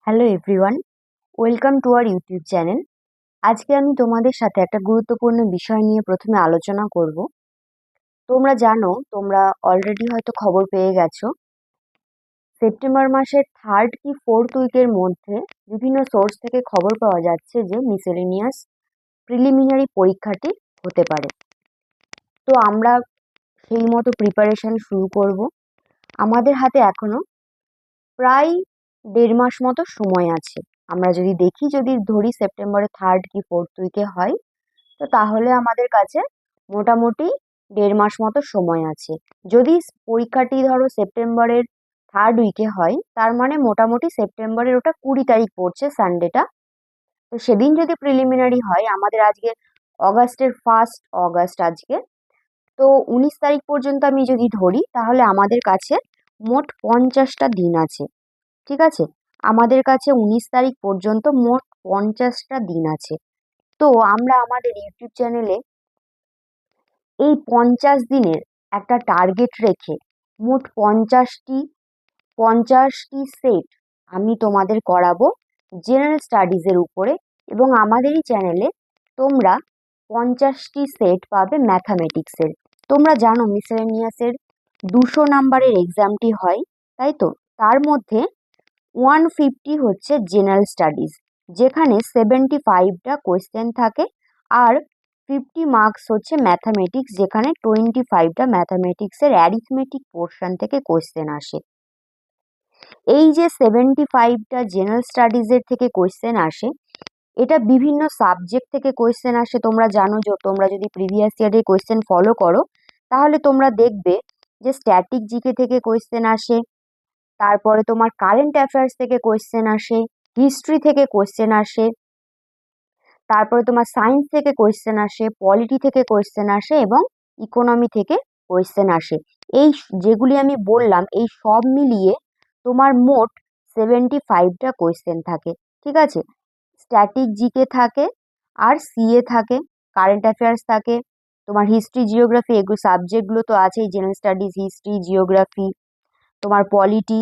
Hello everyone, welcome to our YouTube channel. আজকে আমি তোমাদের সাথে একটা গুরুত্বপূর্ণ বিষয় নিয়ে প্রথমে আলোচনা করব। তোমরা জানো, তোমরা অলরেডি হয়তো খবর পেয়ে গেছো, সেপ্টেম্বর মাসের 3rd কি 4th উইকের মধ্যে বিভিন্ন সোর্স থেকে খবর পাওয়া যাচ্ছে যে মিসেলেনিয়াস প্রিলিমিনারি পরীক্ষাটি হতে পারে। তো আমরা সেই মতো প্রিপারেশন শুরু করব। আমাদের হাতে এখনো প্রায় 1.5 মাস মতো সময় আছে। আমরা যদি দেখি, যদি ধরি সেপ্টেম্বরের 3rd কি 4th উইকে হয়, তো তাহলে আমাদের কাছে মোটামুটি 1.5 মাস মতো সময় আছে। যদি পরীক্ষাটি ধরো সেপ্টেম্বরের 3rd উইকে হয়, তার মানে মোটামুটি সেপ্টেম্বরের ওটা 20 তারিখ পড়ছে সানডেটা। তো সেদিন যদি প্রিলিমিনারি হয়, আমাদের আজকে অগাস্টের 1 অগাস্ট আজকে, তো 19 তারিখ পর্যন্ত আমি যদি ধরি, তাহলে আমাদের কাছে মোট 50টা দিন আছে। ঠিক আছে, আমাদের কাছে 19 তারিখ পর্যন্ত মোট 50টা দিন আছে। তো আমরা আমাদের ইউটিউব চ্যানেলে এই 50 দিনের একটা টার্গেট রেখে মোট 50টি সেট আমি তোমাদের করাবো জেনারেল স্টাডিজের উপরে। এবং আমাদেরই চ্যানেলে তোমরা 50টি সেট পাবে ম্যাথামেটিক্সের। তোমরা জানো মিসেলেনিয়াসের 200 নাম্বারের এক্সামটি হয়, তাই তো? তার মধ্যে 150 হচ্ছে জেনারেল স্টাডিজ, যেখানে 75টা কোয়েশ্চেন থাকে, আর 50 মার্কস হচ্ছে ম্যাথামেটিক্স, যেখানে 25টা ম্যাথামেটিক্সের অ্যারিথমেটিক পোর্শন থেকে কোয়েশ্চেন আসে। এই যে 75টা জেনারেল স্টাডিজের থেকে কোয়েশ্চেন আসে, এটা বিভিন্ন সাবজেক্ট থেকে কোয়েশ্চেন আসে। তোমরা জানো যে তোমরা যদি প্রিভিয়াস ইয়ারের কোয়েশ্চেন ফলো করো, তাহলে তোমরা দেখবে যে স্ট্যাটিক জিকে থেকে কোয়েশ্চেন আসে, তারপরে তোমার কারেন্ট অ্যাফেয়ার্স থেকে কোয়েশ্চেন আসে, হিস্ট্রি থেকে কোয়েশ্চেন আসে, তারপরে তোমার সায়েন্স থেকে কোয়েশ্চেন আসে, পলিটি থেকে কোয়েশ্চেন আসে, এবং ইকোনমি থেকে কোয়েশ্চেন আসে। এই যেগুলি আমি বললাম, এই সব মিলিয়ে তোমার মোট 75টা কোয়েশ্চেন থাকে। ঠিক আছে, স্ট্যাটিক জিকে থাকে, আর সিএ থাকে, কারেন্ট অ্যাফেয়ার্স থাকে, তোমার হিস্ট্রি জিওগ্রাফি, এগুলো সাবজেক্টগুলো তো আছেই, জেনারেল স্টাডিজ, হিস্ট্রি, জিওগ্রাফি, তোমার পলিটি,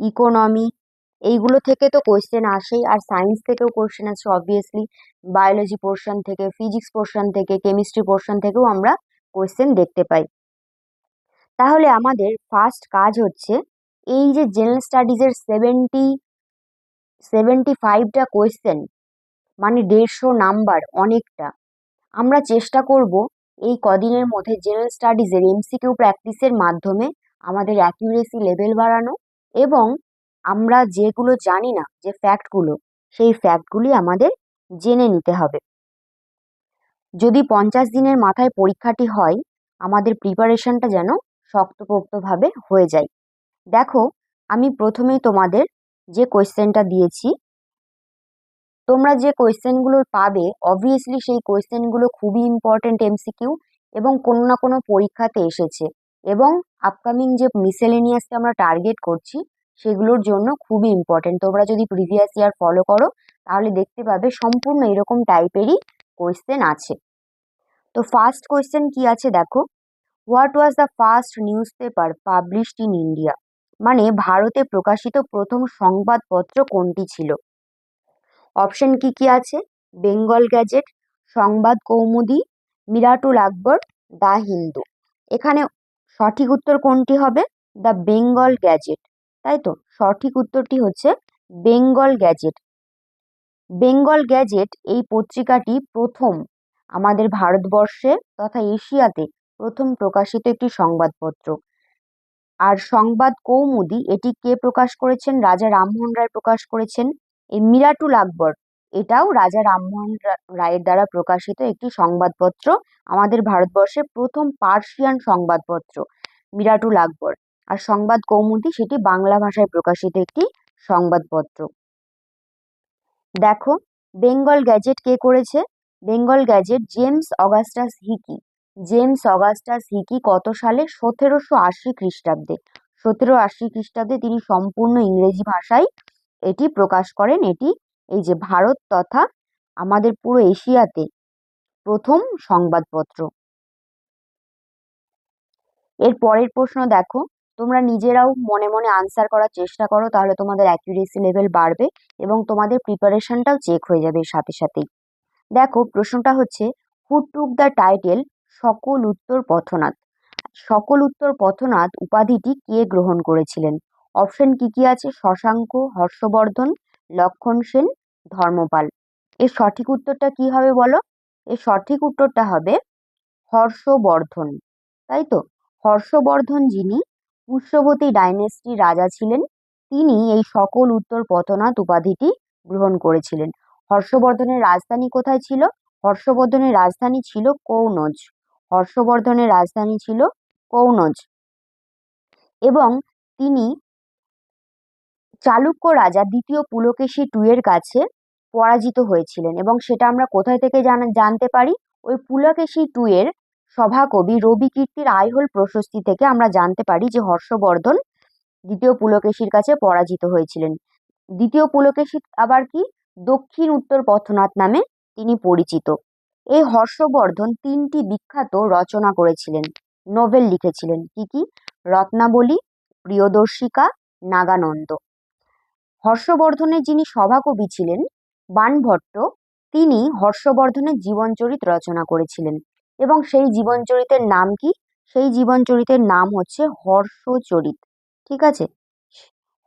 ইকোনমি, এইগুলো থেকে তো কোয়েশ্চেন আসেই। আর সায়েন্স থেকেও কোয়েশ্চেন আসে অবভিয়াসলি, বায়োলজি পোর্শন থেকে, ফিজিক্স পোর্শন থেকে, কেমিস্ট্রি পোর্শন থেকেও আমরা কোয়েশ্চেন দেখতে পাই। তাহলে আমাদের ফার্স্ট কাজ হচ্ছে, এই যে জেনারেল স্টাডিজের 75টা কোয়েশ্চেন, মানে 150 নাম্বার, অনেকটা। আমরা চেষ্টা করব এই কদিনের মধ্যে জেনারেল স্টাডিজের এমসিকিউ প্র্যাকটিসের মাধ্যমে আমাদের অ্যাকিউরেসি লেভেল বাড়ানো, এবং আমরা যেগুলো জানি না, যে ফ্যাক্টগুলো, সেই ফ্যাক্টগুলি আমাদের জেনে নিতে হবে। যদি 50 দিনের মাথায় পরীক্ষাটি হয়, আমাদের প্রিপারেশনটা যেন শক্তপোক্তভাবে হয়ে যায়। দেখো, আমি প্রথমেই তোমাদের যে কোয়েশ্চেনটা দিয়েছি, তোমরা যে কোয়েশ্চেনগুলো পাবে, অবভিয়াসলি সেই কোয়েশ্চেনগুলো খুবই ইম্পর্টেন্ট এমসিকিউ, এবং কোনো না কোনো পরীক্ষাতে এসেছে, এবং আপকামিং যে মিসেলেনিয়াসকে আমরা টার্গেট করছি, সেগুলোর জন্য খুবই ইম্পর্টেন্ট। তোমরা যদি প্রিভিয়াস ইয়ার ফলো করো, তাহলে দেখতে পাবে সম্পূর্ণ এরকম টাইপেরই কোয়েশ্চেন আছে। তো ফার্স্ট কোয়েশ্চেন কি আছে দেখো, what was the first news paper published in India? মানে ভারতে প্রকাশিত প্রথম সংবাদপত্র কোনটি ছিল? অপশন কি কি আছে? বেঙ্গল গ্যাজেট, সংবাদ কৌমুদি, মিরাটুল আকবর, দা হিন্দু। এখানে সঠিক উত্তর কোনটি হবে? The Bengal gadget. তাই তো, সঠিক উত্তরটি হচ্ছে বেঙ্গল গ্যাজেট। বেঙ্গল গ্যাজেট এই পত্রিকাটি প্রথম আমাদের ভারতবর্ষে তথা এশিয়াতে প্রথম প্রকাশিত একটি সংবাদপত্র। আর সংবাদ কৌমুদি, এটি কে প্রকাশ করেছেন? রাজা রামমোহন রায় প্রকাশ করেছেন। এই মিরাটুল আকবর, এটাও রাজা রামমোহন রায়ের দ্বারা প্রকাশিত একটি সংবাদপত্র, আমাদের ভারতবর্ষের প্রথম পার্সিয়ান সংবাদপত্র মিরাটুল আকবর। আর সংবাদ কৌমুদি, সেটি বাংলা ভাষায় প্রকাশিত একটি সংবাদপত্র। দেখো, বেঙ্গল গ্যাজেট কে করেছে? Bengal gadget James Augustus Hicky. James Augustus Hicky কত সালে? 1780 খ্রিস্টাব্দে। 1780 খ্রিস্টাব্দে তিনি সম্পূর্ণ ইংরেজি ভাষায় এটি প্রকাশ করেন। এটি এই যে ভারত তথা আমাদের পুরো এশিয়াতে প্রথম সংবাদপত্র। এর পরের প্রশ্ন দেখো, তোমরা নিজেরাও মনে মনে আনসার করার চেষ্টা করো, তাহলে তোমাদের অ্যাকিউরেসি লেভেল বাড়বে এবং তোমাদের প্রিপারেশনটাও চেক হয়ে যাবে এর সাথে সাথেই। দেখো প্রশ্নটা হচ্ছে, হু টুক দ্য টাইটেল সকল উত্তর পথনাথ? সকল উত্তর পথনাথ উপাধিটি কে গ্রহণ করেছিলেন? অপশন কি কি আছে? শশাঙ্ক, হর্ষবর্ধন, লক্ষণ সেন, ধর্মপাল। এর সঠিক উত্তরটা কি হবে বলো? এর সঠিক উত্তরটা হবে হর্ষবর্ধন, তাই তো। হর্ষবর্ধন, যিনি পুষ্যবতী ডাইনেস্টির রাজা ছিলেন, তিনি এই সকল উত্তর পথনাথ উপাধিটি গ্রহণ করেছিলেন। হর্ষবর্ধনের রাজধানী কোথায় ছিল? হর্ষবর্ধনের রাজধানী ছিল কনৌজ। হর্ষবর্ধনের রাজধানী ছিল কনৌজ। এবং তিনি চালুক্য রাজা দ্বিতীয় পুলকেশী এর কাছে পরাজিত হয়েছিলেন, এবং সেটা আমরা কোথায় থেকে জানতে পারি? ওই পুলকেশী এর সভাকবি রবিকীর্তির আইহোল প্রশস্তি থেকে আমরা জানতে পারি যে হর্ষবর্ধন দ্বিতীয় পুলকেশীর কাছে পরাজিত হয়েছিলেন। দ্বিতীয় পুলকেশী আবার কি? দক্ষিণ উত্তর পথনাথ নামে তিনি পরিচিত। এই হর্ষবর্ধন তিনটি বিখ্যাত রচনা করেছিলেন, নোভেল লিখেছিলেন। কি কি? রত্নাবলী, প্রিয়দর্শিকা, নাগানন্দ। হর্ষবর্ধনের যিনি সভাকবি ছিলেন বাণভট্ট, তিনি হর্ষবর্ধনের জীবনচরিত রচনা করেছিলেন, এবং সেই জীবনচরিতের নাম কি? সেই জীবনচরিতের নাম হচ্ছে হর্ষচরিত। ঠিক আছে,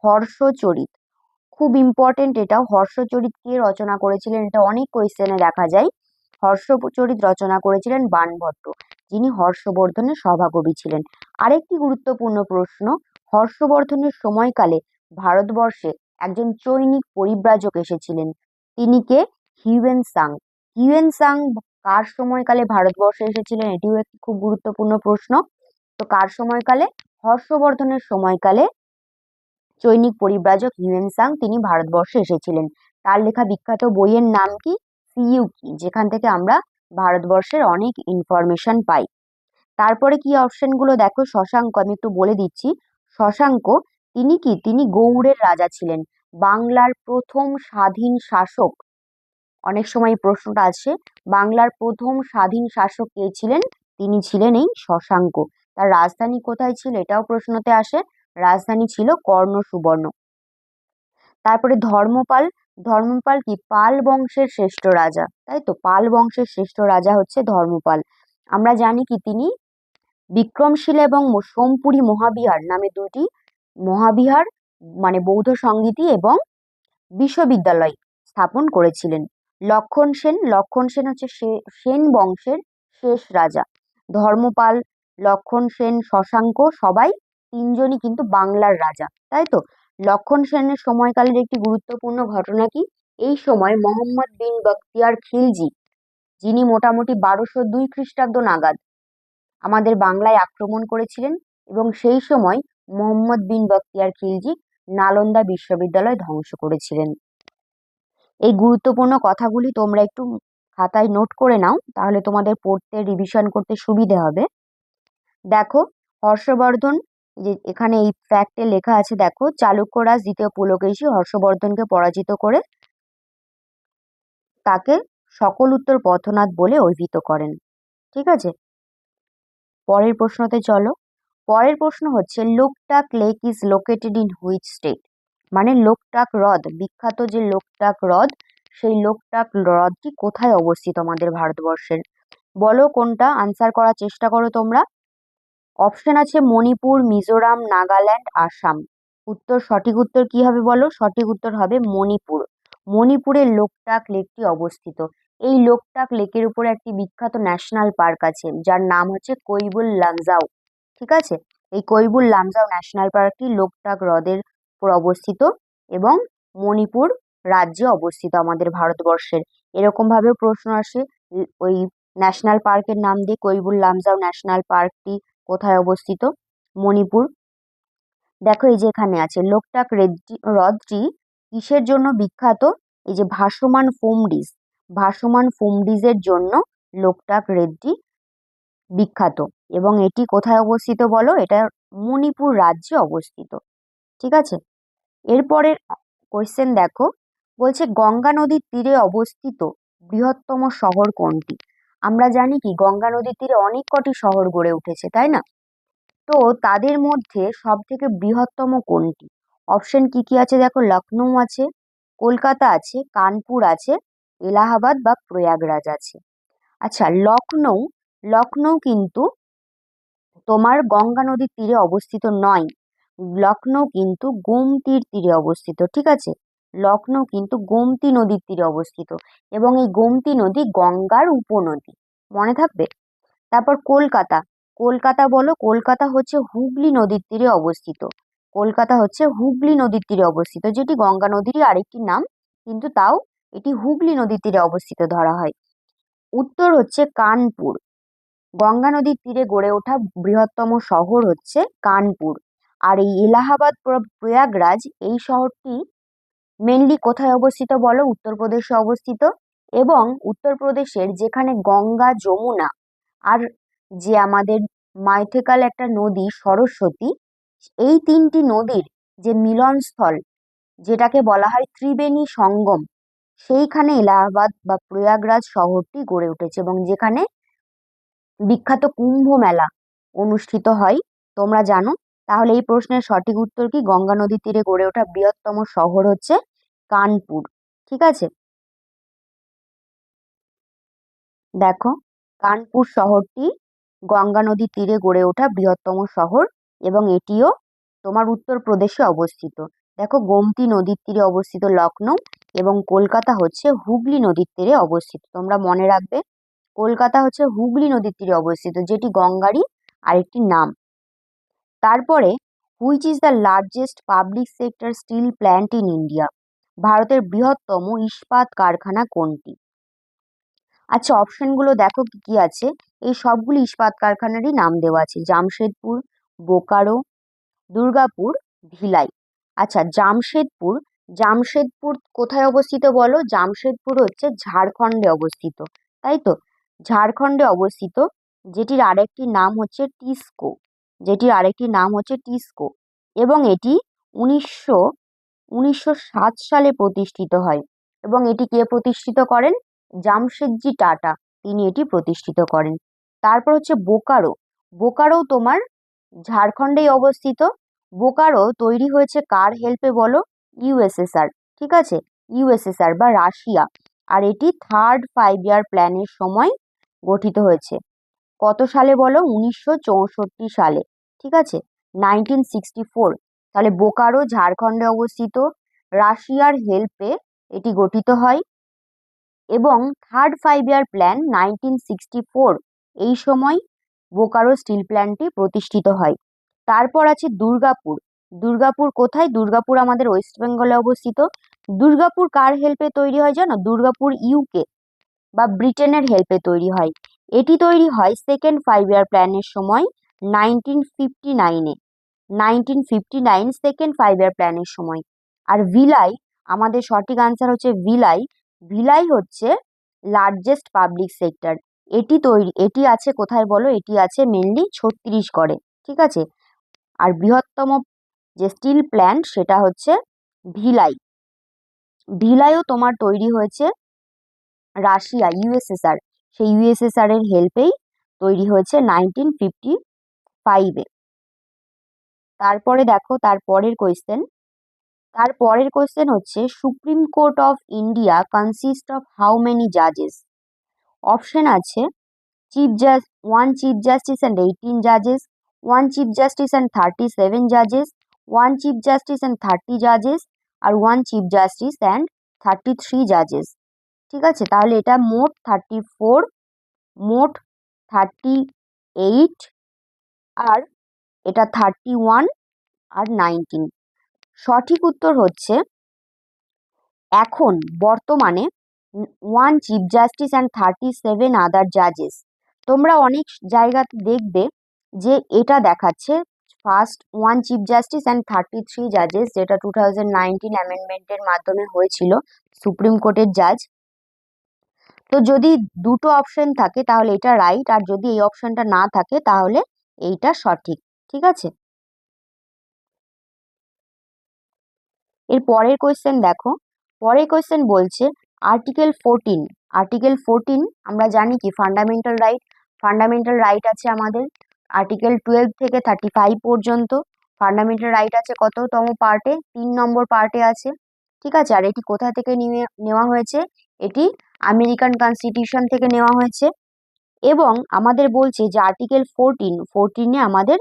হর্ষচরিত খুব ইম্পর্টেন্ট। এটাও হর্ষচরিত কে রচনা করেছিলেন, এটা অনেক কোয়েশ্চেনে দেখা যায়। হর্ষচরিত রচনা করেছিলেন বাণভট্ট, যিনি হর্ষবর্ধনের সভাকবি ছিলেন। আরেকটি গুরুত্বপূর্ণ প্রশ্ন, হর্ষবর্ধনের সময়কালে ভারতবর্ষে একজন চৈনিক পরিব্রাজক এসেছিলেন, তিনি কে? Hiuen Tsang. হিউয়েন সাং কার সময়কালে ভারতবর্ষে এসেছিলেন? এটিও একটি খুব গুরুত্বপূর্ণ প্রশ্ন। তো কার সময়কালে? হর্ষবর্ধনের সময়কালে চৈনিক পরিব্রাজক হিউয়েন সাং তিনি ভারতবর্ষে এসেছিলেন। তার লেখা বিখ্যাত বইয়ের নাম কি? সিইউকি, যেখান থেকে আমরা ভারতবর্ষের অনেক ইনফরমেশন পাই। তারপরে কি অপশনগুলো দেখো, শশাঙ্ক, আমি একটু বলে দিচ্ছি। শশাঙ্ক, তিনি কি? তিনি গৌড়ের রাজা ছিলেন, বাংলার প্রথম স্বাধীন শাসক। অনেক সময় এই প্রশ্নটা আসে, বাংলার প্রথম স্বাধীন শাসক কে ছিলেন? তিনি ছিলেন এই শশাঙ্ক। তার রাজধানী কোথায় ছিল? এটাও প্রশ্নতে আসে। রাজধানী ছিল কর্ণ সুবর্ণ। তারপরে ধর্মপাল। ধর্মপাল কি? পাল বংশের শ্রেষ্ঠ রাজা, তাই তো। পাল বংশের শ্রেষ্ঠ রাজা হচ্ছে ধর্মপাল। আমরা জানি কি তিনি বিক্রমশীলা এবং সোমপুরী মহাবিহার নামে দুটি মহাবিহার, মানে বৌদ্ধ সংগীতি এবং বিশ্ববিদ্যালয় স্থাপন করেছিলেন। লক্ষণ সেন। লক্ষণ সেন হচ্ছে সেন বংশের শেষ রাজা। ধর্মপাল, লক্ষণ সেন, শশাঙ্ক সবাই তিনজনই কিন্তু বাংলার রাজা, তাই তো। লক্ষণ সেনের সময়কালের একটি গুরুত্বপূর্ণ ঘটনা কি? এই সময় মোহাম্মদ বিন বখতিয়ার খিলজি, যিনি মোটামুটি 1202 খ্রিস্টাব্দ নাগাদ আমাদের বাংলায় আক্রমণ করেছিলেন, এবং সেই সময় মোহাম্মদ বিন বখতিয়ার খিলজি নালন্দা বিশ্ববিদ্যালয় ধ্বংস করেছিলেন। এই গুরুত্বপূর্ণ কথাগুলি তোমরা একটু খাতায় নোট করে নাও, তাহলে তোমাদের পড়তে রিভিশন করতে সুবিধে হবে। দেখো, হর্ষবর্ধন, যে এখানে এই ফ্যাক্টে লেখা আছে, দেখো, চালুক্যরাজ দ্বিতীয় পুলকেশী হর্ষবর্ধনকে পরাজিত করে তাকে সকল উত্তর পথনাথ বলে অভিহিত করেন। ঠিক আছে, পরের প্রশ্নতে চলো। পরের প্রশ্ন হচ্ছে, Loktak lake is located in which state? মানে লোকটাক হ্রদ, বিখ্যাত যে লোকটাক হ্রদ, সেই লোকটাক হ্রদটি কোথায় অবস্থিত আমাদের ভারতবর্ষের? বলো কোনটা? আনসার করার চেষ্টা করো তোমরা। অপশন আছে মণিপুর, মিজোরাম, নাগাল্যান্ড, আসাম। সঠিক উত্তর কি হবে বলো? সঠিক উত্তর হবে মণিপুর। মণিপুরের লোকটাক লেকটি অবস্থিত। এই লোকটাক লেকের উপরে একটি বিখ্যাত ন্যাশনাল পার্ক আছে, যার নাম হচ্ছে কৈবুল লামজাও। ঠিক আছে, এই কৈবুল লামজাও ন্যাশনাল পার্কটি লোকটাক হ্রদের উপর অবস্থিত এবং মণিপুর রাজ্যে অবস্থিত আমাদের ভারতবর্ষের। এরকম ভাবেও প্রশ্ন আসে, ওই ন্যাশনাল পার্কের নাম দিয়ে কৈবুল লামজাও ন্যাশনাল পার্কটি কোথায় অবস্থিত? মণিপুর। দেখো এই যে এখানে আছে, লোকটাক হ্রদটি কিসের জন্য বিখ্যাত? এই যে ভাসমান ফুমডিস, ভাসমান ফুমডিজের জন্য লোকটাক হ্রদটি বিখ্যাত। এবং এটি কোথায় অবস্থিত বলো? এটা মণিপুর রাজ্যে অবস্থিত। ঠিক আছে, এরপরের কোয়েশ্চেন দেখো, বলছে গঙ্গা নদীর তীরে অবস্থিত বৃহত্তম শহর কোনটি? আমরা জানি কি গঙ্গা নদীর তীরে অনেক কটি শহর গড়ে উঠেছে, তাই না? তো তাদের মধ্যে সব থেকে বৃহত্তম কোনটি? অপশন কি কি আছে দেখো, লখনৌ আছে, কলকাতা আছে, কানপুর আছে, এলাহাবাদ বা প্রয়াগরাজ আছে। আচ্ছা, লখনৌ, লখনৌ কিন্তু তোমার গঙ্গা নদীর তীরে অবস্থিত নয়। লখনৌ কিন্তু গোমতীর তীরে অবস্থিত, ঠিক আছে? লখনৌ কিন্তু গোমতী নদীর তীরে অবস্থিত, এবং এই গোমতী নদী গঙ্গার উপনদী, মনে থাকবে। তারপর কলকাতা, কলকাতা বলো, কলকাতা হচ্ছে হুগলি নদীর তীরে অবস্থিত। কলকাতা হচ্ছে হুগলি নদীর তীরে অবস্থিত, যেটি গঙ্গা নদীরই আরেকটি নাম, কিন্তু তাও এটি হুগলি নদীর তীরে অবস্থিত ধরা হয়। উত্তর হচ্ছে কানপুর, গঙ্গা নদীর তীরে গড়ে ওঠা বৃহত্তম শহর হচ্ছে কানপুর। আর এই এলাহাবাদ প্রয়াগরাজ, এই শহরটি মেনলি কোথায় অবস্থিত বলো? উত্তরপ্রদেশে অবস্থিত। এবং উত্তরপ্রদেশের যেখানে গঙ্গা, যমুনা আর যে আমাদের মাইথিক্যাল একটা নদী সরস্বতী, এই তিনটি নদীর যে মিলনস্থল, যেটাকে বলা হয় ত্রিবেণী সঙ্গম, সেইখানে এলাহাবাদ বা প্রয়াগরাজ শহরটি গড়ে উঠেছে, এবং যেখানে বিখ্যাত কুম্ভ মেলা অনুষ্ঠিত হয়, তোমরা জানো। তাহলে এই প্রশ্নের সঠিক উত্তর কি? গঙ্গা নদীর তীরে গড়ে ওঠা বৃহত্তম শহর হচ্ছে কানপুর, ঠিক আছে? দেখো, কানপুর শহরটি গঙ্গা নদীর তীরে গড়ে ওঠা বৃহত্তম শহর, এবং এটিও তোমার উত্তরপ্রদেশে অবস্থিত। দেখো, গোমতী নদীর তীরে অবস্থিত লখনৌ, এবং কলকাতা হচ্ছে হুগলি নদীর তীরে অবস্থিত। তোমরা মনে রাখবে, কলকাতা হচ্ছে হুগলি নদীর তীরে অবস্থিত, যেটি গঙ্গারই আরেকটি নাম। তারপরে, which is the largest public sector steel plant in India? ভারতের বৃহত্তম ইস্পাত কারখানা কোনটি? আচ্ছা, অপশনগুলো দেখো কি কি আছে। এই সবগুলি ইস্পাত কারখানারই নাম দেওয়া আছে: জামশেদপুর, বোকারো, দুর্গাপুর, ভিলাই। আচ্ছা, জামশেদপুর, জামশেদপুর কোথায় অবস্থিত বলো? জামশেদপুর হচ্ছে ঝাড়খণ্ডে অবস্থিত, তাই তো? ঝাড়খণ্ডে অবস্থিত, যেটির আরেকটি নাম হচ্ছে টিসকো, যেটির আরেকটি নাম হচ্ছে টিসকো। এবং এটি উনিশশো 1907 সালে প্রতিষ্ঠিত হয়, এবং এটি কে প্রতিষ্ঠিত করেন? জামশেদজি টাটা, তিনি এটি প্রতিষ্ঠিত করেন। তারপর হচ্ছে বোকারো, বোকারো তোমার ঝাড়খণ্ডেই অবস্থিত। বোকারো তৈরি হয়েছে কার হেল্পে বলো? ইউএসএসআর, ঠিক আছে? ইউএসএসআর বা রাশিয়া। আর এটি থার্ড 5 ইয়ার প্ল্যানের সময় গঠিত হয়েছে। কত সালে বলো? 1964 সালে, ঠিক আছে? 1964। তাহলে বোকারো ঝাড়খণ্ডে অবস্থিত, রাশিয়ার হেল্পে এটি গঠিত হয়, এবং থার্ড 5 ইয়ার প্ল্যান 1964, এই সময় বোকারো স্টিল প্ল্যান্টটি প্রতিষ্ঠিত হয়। তারপর আছে দুর্গাপুর, দুর্গাপুর কোথায়? দুর্গাপুর আমাদের ওয়েস্ট বেঙ্গলে অবস্থিত। দুর্গাপুর কার হেল্পে তৈরি হয় জানো? দুর্গাপুর ইউকে বা ব্রিটেনের হেল্পে তৈরি হয়। এটি তৈরি হয় সেকেন্ড 5 ইয়ার প্ল্যানের সময় 1959-এ, 1959 সেকেন্ড 5 ইয়ার প্ল্যানের সময়। আর ভিলাই, আমাদের সঠিক আনসার হচ্ছে ভিলাই। ভিলাই হচ্ছে লার্জেস্ট পাবলিক সেক্টর। এটি আছে কোথায় বলো? এটি আছে মেনলি ছত্তিশগড়ে, ঠিক আছে? আর বৃহত্তম যে স্টিল প্ল্যান্ট সেটা হচ্ছে ভিলাই। ভিলাইও তোমার তৈরি হয়েছে রাশিয়া, ইউএসএসআর, সেই ইউএসএসআর এর হেল্পেই তৈরি হয়েছে 1955-এ। তারপরে দেখো, তারপরের কোয়েশ্চেন হচ্ছে, Supreme Court of India consist of how many জাজেস? অপশন আছে ওয়ান চিফ জাস্টিস অ্যান্ড 18 জাজেস, ওয়ান চিফ জাস্টিস অ্যান্ড 37 জাজেস, ওয়ান চিফ জাস্টিস অ্যান্ড 30 জাজেস, আর ওয়ান চিফ জাস্টিস অ্যান্ড 33 জাজেস, ঠিক আছে? তাহলে এটা মোট 34, মোট 38, আর এটা 31 আর 19। সঠিক উত্তর হচ্ছে এখন বর্তমানে ওয়ান চিফ জাস্টিস অ্যান্ড 37 আদার জাজেস। তোমরা অনেক জায়গাতে দেখবে যে এটা দেখাচ্ছে first one chief justice and 33 জাজেস, যেটা 2019 অ্যামেন্ডমেন্টের মাধ্যমে হয়েছিল সুপ্রিম কোর্টের জাজ। তো যদি দুটো অপশন থাকে তাহলে এটা রাইট, আর যদি এই অপশনটা না থাকে তাহলে এইটা সঠিক, ঠিক আছে? এর পরের কোয়েশ্চেন দেখো, পরের কোয়েশ্চেন বলছে আর্টিকেল 14, আর্টিকেল 14 আমরা জানি কি ফান্ডামেন্টাল রাইট, ফান্ডামেন্টাল রাইট আছে আমাদের। আর্টিকেল 12 থেকে 35 পর্যন্ত। ফান্ডামেন্টাল রাইট আছে কততম পার্টে? 3 নম্বর পার্টে আছে। ঠিক আছে, আর এটি কোথা থেকে নেওয়া হয়েছে? এটি আমেরিকান কনস্টিটিউশন থেকে নেওয়া হয়েছে। এবং আমাদের বলছে যে আর্টিকেল 14 আমাদের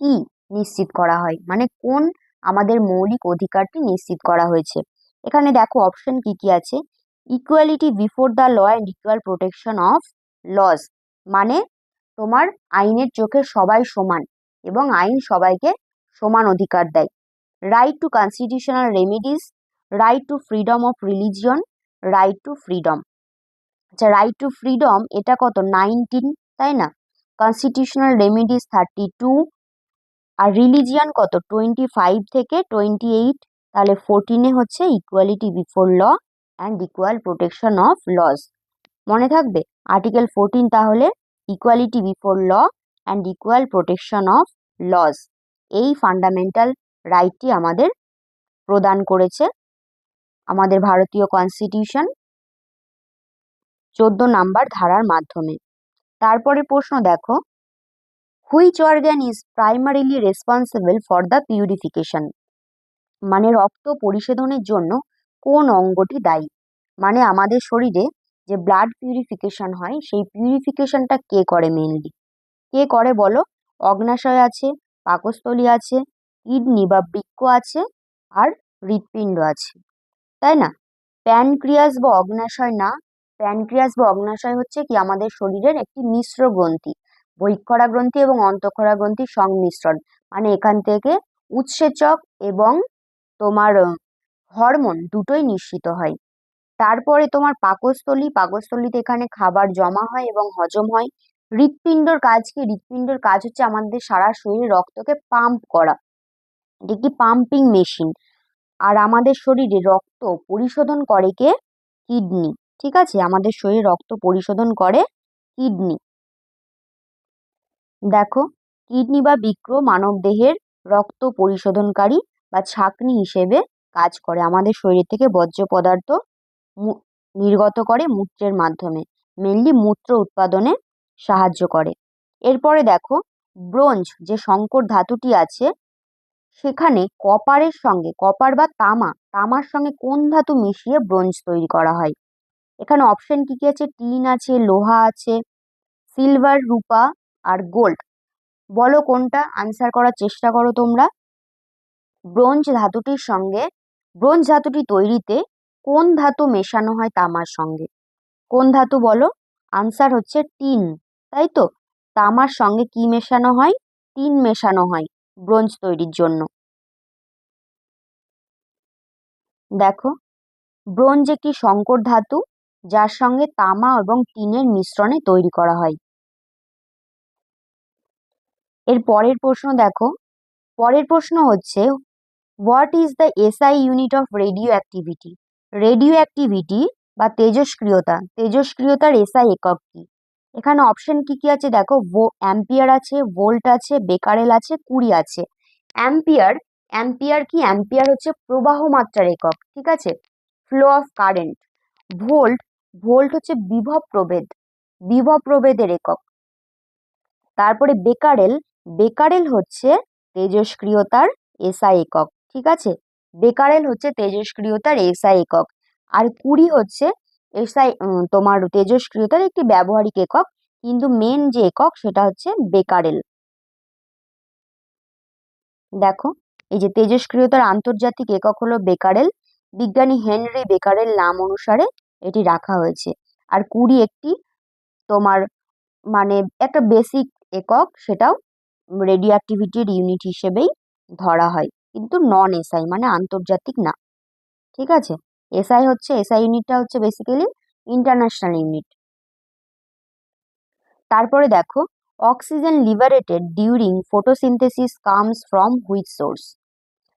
কি নিশ্চিত করা হয়, মানে কোন আমাদের মৌলিক অধিকারটি নিশ্চিত করা হয়েছে। এখানে দেখো অপশন কি কি আছে। Equality before the law and equal protection of laws, মানে তোমার আইনের চোখে সবাই সমান এবং আইন সবাইকে সমান অধিকার দেয়। Right two constitutional remedies, right two freedom of religion, right two freedom. আচ্ছা, রাইট টু ফ্রিডম এটা কত? 19, তাই না? কনস্টিটিউশনাল রেমিডিস 32, আর রিলিজিয়ান কত? 25 থেকে 28। তাহলে 14-এ হচ্ছে equality before law and equal protection of laws. মনে থাকবে আর্টিকেল 14 তাহলে equality before law and equal protection of laws, এই ফান্ডামেন্টাল রাইটটি আমাদের প্রদান করেছে আমাদের ভারতীয় কনস্টিটিউশন 14 নাম্বার ধারার মাধ্যমে। তারপরে প্রশ্ন দেখো, which organ is primarily responsible for the purification, মানে রক্ত পরিশোধনের জন্য কোন অঙ্গটি দায়ী? মানে আমাদের শরীরে যে ব্লাড পিউরিফিকেশন হয় সেই পিউরিফিকেশনটা কে করে? মেনলি কে করে বলো? অগ্নাশয় আছে, পাকস্থলী আছে, কিডনি বা বৃক্ক আছে, আর হৃৎপিণ্ড আছে, তাই না? প্যানক্রিয়াস বা অগ্নাশয় না। প্যানক্রিয়াস বা অগ্নাশয় হচ্ছে কি আমাদের শরীরের একটি মিশ্র গ্রন্থি, বহিঃক্ষরা গ্রন্থি এবং অন্তঃক্ষরা গ্রন্থির সংমিশ্রণ, মানে এখান থেকে উৎসেচক এবং তোমার হরমোন দুটোই নিঃসৃত হয়। তারপরে তোমার পাকস্থলী, পাকস্থলীতে এখানে খাবার জমা হয় এবং হজম হয়। হৃৎপিণ্ডর কাজ কি? হৃৎপিণ্ডর কাজ হচ্ছে আমাদের সারা শরীরে রক্তকে পাম্প করা, এটি একটি পাম্পিং মেশিন। আর আমাদের শরীরে রক্ত পরিশোধন করে কে? কিডনি। ঠিক আছে, আমাদের শরীরে রক্ত পরিশোধন করে কিডনি। দেখো, কিডনি বা বৃক্ক মানব দেহের রক্ত পরিশোধনকারী বা ছাঁকনি হিসেবে কাজ করে, আমাদের শরীর থেকে বর্জ্য পদার্থ নির্গত করে মূত্রের মাধ্যমে, মেনলি মূত্র উৎপাদনে সাহায্য করে। এরপরে দেখো, ব্রোঞ্জ যে সংকর ধাতুটি আছে সেখানে কপারের সঙ্গে, কপার বা তামার সঙ্গে কোন ধাতু মিশিয়ে ব্রোঞ্জ তৈরি করা হয়? এখানে অপশন কি কি আছে? টিন আছে, লোহা আছে, সিলভার, রূপা, আর গোল্ড। বলো কোনটা? আনসার করার চেষ্টা করো তোমরা। ব্রোঞ্জ ধাতুটির সঙ্গে, ব্রোঞ্জ ধাতুটি তৈরিতে কোন ধাতু মেশানো হয় তামার সঙ্গে? কোন ধাতু বলো? আনসার হচ্ছে টিন, তাই তো? তামার সঙ্গে কি মেশানো হয়? টিন মেশানো হয় ব্রোঞ্জ তৈরির জন্য। দেখো, ব্রোঞ্জ একটি সংকর ধাতু যার সঙ্গে তামা এবং টিনের মিশ্রণে তৈরি করা হয়। এর পরের প্রশ্ন দেখো, পরের প্রশ্ন হচ্ছে what is the SI unit of radio activity? Radio activity বা তেজস্ক্রিয়তা, তেজস্ক্রিয়তার এসআই একক কি? এখানে অপশন কি কি আছে দেখো, অ্যাম্পিয়ার আছে, ভোল্ট আছে, বেকারেল আছে, কুড়ি আছে। অ্যাম্পিয়ার, অ্যাম্পিয়ার কি? অ্যাম্পিয়ার হচ্ছে প্রবাহ মাত্রার একক, ঠিক আছে, flow of current. Volt, volt হচ্ছে বিভব প্রভেদ, বিভব প্রভেদের একক। তারপরে বেকারেল, বেকারেল হচ্ছে তেজস্ক্রিয়তার এসআই একক, ঠিক আছে, বেকারেল হচ্ছে তেজস্ক্রিয়তার এসআই একক। আর কুড়ি হচ্ছে এসআই তোমার তেজস্ক্রিয়তার একটি ব্যবহারিক একক, কিন্তু মেন যে একক সেটা হচ্ছে বেকারেল। দেখো, এই যে তেজস্ক্রিয়তার আন্তর্জাতিক একক হলো বেকারেল, বিজ্ঞানী হেনরি বেকারেল নাম অনুসারে এটি রাখা হয়েছে। আর কুড়ি একটি তোমার মানে একটা বেসিক একক, সেটাও রেডিও অ্যাক্টিভিটির ইউনিট হিসেবেই ধরা হয়, কিন্তু নন এসআই, মানে আন্তর্জাতিক না। ঠিক আছে, এসআই হচ্ছে, এসআই ইউনিটটা হচ্ছে বেসিক্যালি ইন্টারন্যাশনাল ইউনিট। তারপরে দেখো, oxygen liberated during photosynthesis comes from which source,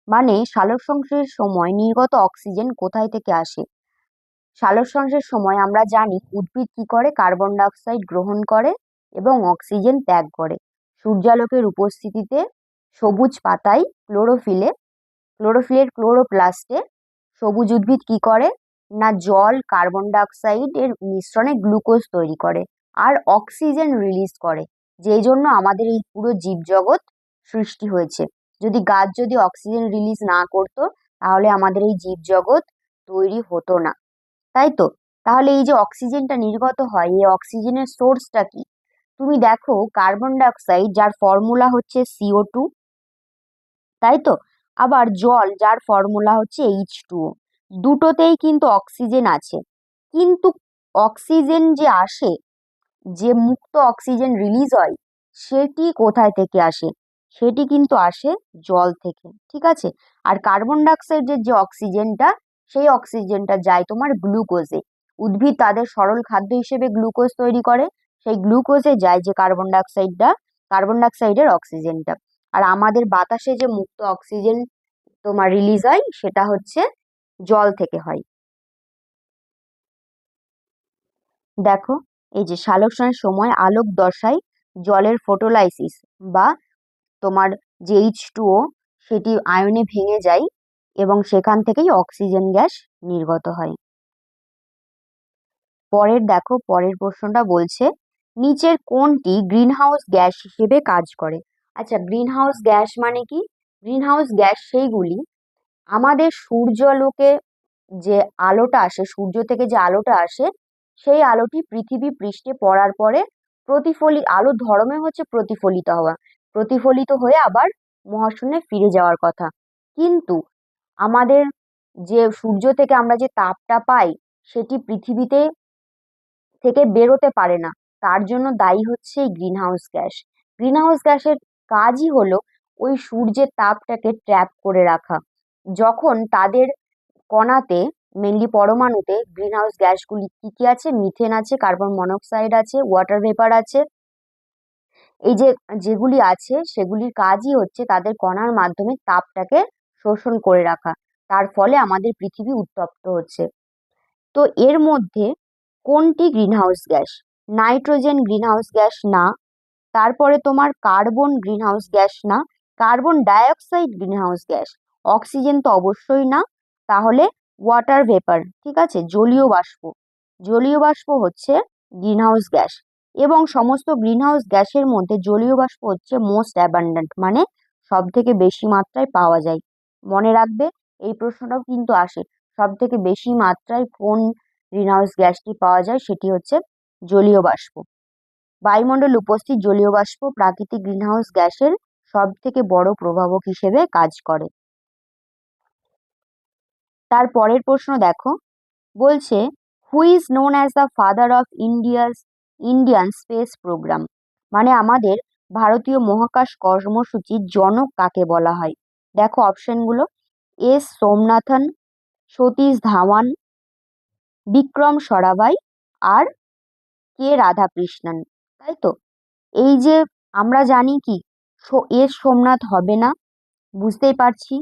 মানে সালোকসংশ্লেষের সময় নির্গত অক্সিজেন কোথায় থেকে আসে? সালোকসংশ্লেষের সময় আমরা জানি উদ্ভিদ কি করে? কার্বন ডাই অক্সাইড গ্রহণ করে এবং অক্সিজেন ত্যাগ করে। সূর্যালোকের উপস্থিতিতে সবুজ পাতায় ক্লোরোফিলে, ক্লোরোফিলের ক্লোরোপ্লাস্টে সবুজ উদ্ভিদ কি করে না জল, কার্বন ডাই অক্সাইড এর মিশ্রণে গ্লুকোজ তৈরি করে আর অক্সিজেন রিলিজ করে। যেই জন্য আমাদের এই পুরো জীবজগৎ সৃষ্টি হয়েছে। যদি গাছ যদি অক্সিজেন রিলিজ না করতো, তাহলে আমাদের এই জীবজগৎ তৈরি হতো না, তাই তো? তাহলে এই যে অক্সিজেনটা নির্গত হয়, এই অক্সিজেনের সোর্সটা কি? তুমি দেখো, কার্বন ডাইঅক্সাইড যার ফর্মুলা হচ্ছে CO2, তাই তো? আবার জল যার ফর্মুলা হচ্ছে H2O, দুটোতেই কিন্তু অক্সিজেন আছে। কিন্তু অক্সিজেন যে আসে, যে মুক্ত অক্সিজেন রিলিজ হয়, সেটি কোথায় থেকে আসে? সেটি কিন্তু আসে জল থেকে, ঠিক আছে? আর কার্বন ডাইঅক্সাইডের যে অক্সিজেনটা, সেই অক্সিজেনটা যায় তোমার গ্লুকোজে। উদ্ভিদ তাদের সরল খাদ্য হিসেবে গ্লুকোজ তৈরি করে, সেই গ্লুকোজে যায় যে কার্বন ডাইঅক্সাইডের অক্সিজেনটা। আর আমাদের বাতাসে যে মুক্ত অক্সিজেন তোমার রিলিজ হয়, সেটা হচ্ছে জল থেকে হয়। দেখো, এই যে সালোকসংশ্লেষণের সময় আলোক দশায় জলের ফটোলাইসিস বা তোমার যে H2O, সেটি আয়নে ভেঙে যায় এবং সেখান থেকেই অক্সিজেন গ্যাস নির্গত হয়। পরের প্রশ্নটা বলছে, নিচের কোনটি গ্রিনহাউস গ্যাস হিসেবে কাজ করে? আচ্ছা, গ্রিনহাউস গ্যাস মানে কি? গ্রিনহাউস গ্যাস সেইগুলি আমাদের সূর্যালোকে যে আলোটা আসে, সূর্য থেকে যে আলোটা আসে, সেই আলোটি পৃথিবী পৃষ্ঠে পড়ার পরে আলোর ধর্মে হচ্ছে প্রতিফলিত হওয়া, প্রতিফলিত হয়ে আবার মহাশূন্যে ফিরে যাওয়ার কথা। কিন্তু আমাদের যে সূর্য থেকে আমরা যে তাপটা পাই, সেটি পৃথিবীতে থেকে বেরোতে পারে না। তার জন্য দায়ী হচ্ছে এই গ্রিনহাউস গ্যাস। গ্রিনহাউস গ্যাসের কাজই হলো ওই সূর্যের তাপটাকে ট্র্যাপ করে রাখা। যখন তাদের কণাতে, মেনলি পরমাণুতে, গ্রিনহাউস গ্যাসগুলি কি কি আছে? মিথেন আছে, কার্বন মনোক্সাইড আছে, ওয়াটার ভেপার আছে। এই যে যেগুলি আছে, সেগুলির কাজই হচ্ছে তাদের কণার মাধ্যমে তাপটাকে শোষণ করে রাখা। তার ফলে আমাদের পৃথিবী উত্তপ্ত হচ্ছে। তো এর মধ্যে কোনটি greenhouse gas? Nitrogen greenhouse gas না। তারপরে তোমার কার্বন গ্রিনহাউস গ্যাস না। Carbon dioxide greenhouse gas. Oxygen তো অবশ্যই না। তাহলে ওয়াটার ভেপার, ঠিক আছে, জলীয় বাষ্প। জলীয় বাষ্প হচ্ছে গ্রিনহাউস গ্যাস। এবং সমস্ত গ্রিনহাউস গ্যাসের মধ্যে জলীয় বাষ্প হচ্ছে মোস্ট অ্যাবান্ডেন্ট, মানে সব থেকে বেশি মাত্রায় পাওয়া যায়। মনে রাখবে, এই প্রশ্নটাও কিন্তু আসে, সব থেকে বেশি মাত্রায় কোন গ্রিনহাউস গ্যাসটি পাওয়া যায়? সেটি হচ্ছে জলীয় বাষ্প। বায়ুমণ্ডলে উপস্থিত জলীয় বাষ্প প্রাকৃতিক গ্রিনহাউস গ্যাসের সব থেকে বড় প্রভাবক হিসেবে কাজ করে। তার পরের প্রশ্ন দেখো, বলছে, who is known as the father of Indian space programme? মানে আমাদের ভারতীয় মহাকাশ কর্মসূচির জনক কাকে বলা হয়? দেখো অপশনগুলো, এস সোমনাথন, সতীশ ধাওয়ান, বিক্রম সারাভাই, আর কে রাধাকৃষ্ণন, তাই তো? এই যে আমরা জানি কি, এস সোমনাথ হবে না, বুঝতেই পারছি।